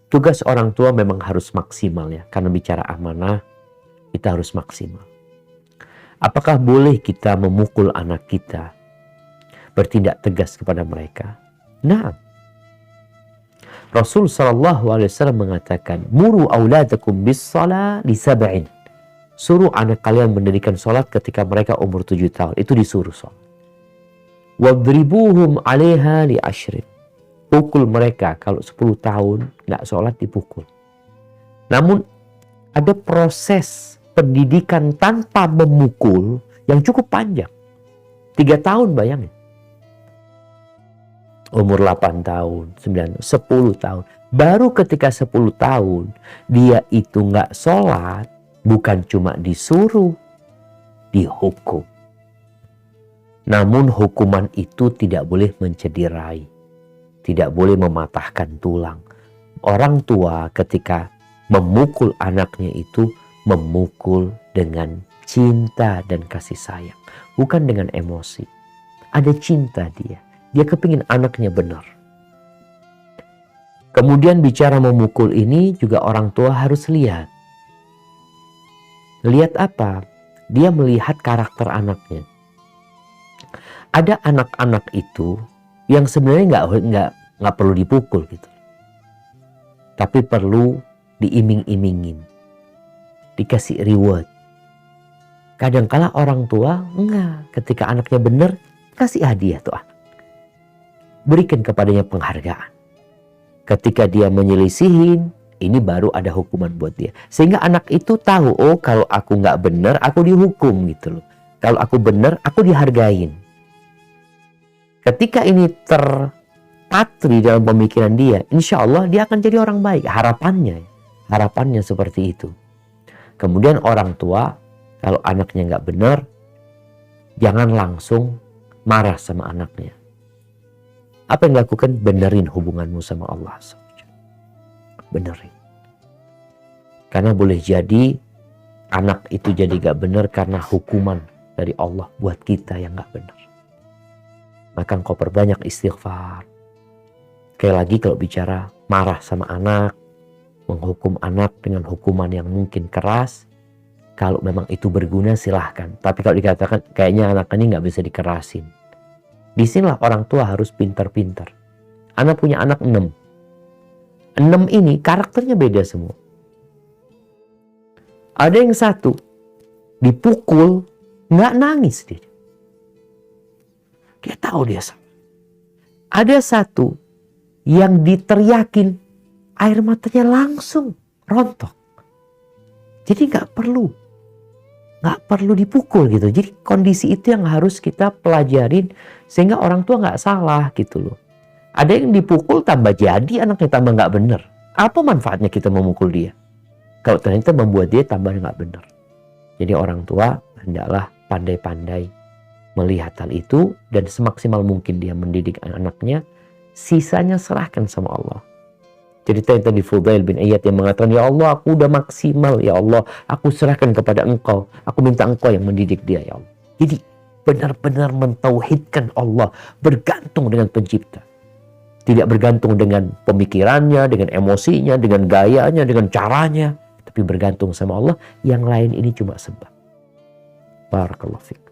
Tugas orang tua memang harus maksimal ya, karena bicara amanah kita harus maksimal. Apakah boleh kita memukul anak kita, bertindak tegas kepada mereka? Nah, Rasul SAW mengatakan, muru auladakum bis shalah li sab'in. Suruh anak kalian mendirikan sholat ketika mereka umur 7 tahun. Itu disuruh sholat. Wadribuhum 'alaiha li 'ashrin. Pukul mereka kalau 10 tahun nggak sholat, dipukul. Namun ada proses pendidikan tanpa memukul yang cukup panjang. 3 tahun bayangin. Umur 8 tahun, 9, 10 tahun. Baru ketika 10 tahun dia itu nggak sholat, bukan cuma disuruh, dihukum. Namun hukuman itu tidak boleh mencederai, tidak boleh mematahkan tulang. Orang tua ketika memukul anaknya itu memukul dengan cinta dan kasih sayang, bukan dengan emosi. Ada cinta dia kepingin anaknya benar. Kemudian bicara memukul ini juga orang tua harus lihat. Lihat apa? Dia melihat karakter anaknya. Ada anak-anak itu yang sebenarnya nggak perlu dipukul gitu, tapi perlu diiming-imingin, dikasih reward. Kadangkala orang tua enggak, ketika anaknya benar kasih hadiah tuh anak, berikan kepadanya penghargaan. Ketika dia menyelisihin, ini baru ada hukuman buat dia, sehingga anak itu tahu, oh kalau aku nggak benar aku dihukum gitu loh, kalau aku benar aku dihargain. Ketika ini terpatri dalam pemikiran dia, insya Allah dia akan jadi orang baik. Harapannya seperti itu. Kemudian orang tua, kalau anaknya nggak benar, jangan langsung marah sama anaknya. Apa yang dilakukan? Benerin hubunganmu sama Allah. Benerin. Karena boleh jadi anak itu jadi nggak benar karena hukuman dari Allah buat kita yang nggak benar. Maka engkau perbanyak istighfar. Sekali lagi kalau bicara marah sama anak, menghukum anak dengan hukuman yang mungkin keras, kalau memang itu berguna silahkan. Tapi kalau dikatakan kayaknya anak ini nggak bisa dikerasin, disinilah orang tua harus pintar-pintar. Anak punya anak 6. 6 ini karakternya beda semua. Ada yang 1 dipukul nggak nangis dia. Dia tahu dia salah. Ada 1 yang diteriakin, air matanya langsung rontok. Jadi nggak perlu dipukul gitu. Jadi kondisi itu yang harus kita pelajarin sehingga orang tua nggak salah gitu loh. Ada yang dipukul tambah jadi anaknya tambah nggak benar. Apa manfaatnya kita memukul dia kalau ternyata membuat dia tambah nggak benar? Jadi orang tua hendaklah pandai-pandai melihat hal itu dan semaksimal mungkin dia mendidik anaknya, sisanya serahkan sama Allah. Cerita yang tadi Fudail bin Iyad yang mengatakan, ya Allah aku udah maksimal, ya Allah aku serahkan kepada engkau, aku minta engkau yang mendidik dia ya Allah. Jadi benar-benar mentauhidkan Allah, bergantung dengan pencipta. Tidak bergantung dengan pemikirannya, dengan emosinya, dengan gayanya, dengan caranya, tapi bergantung sama Allah. Yang lain ini cuma sebab. Barakallahu fiik.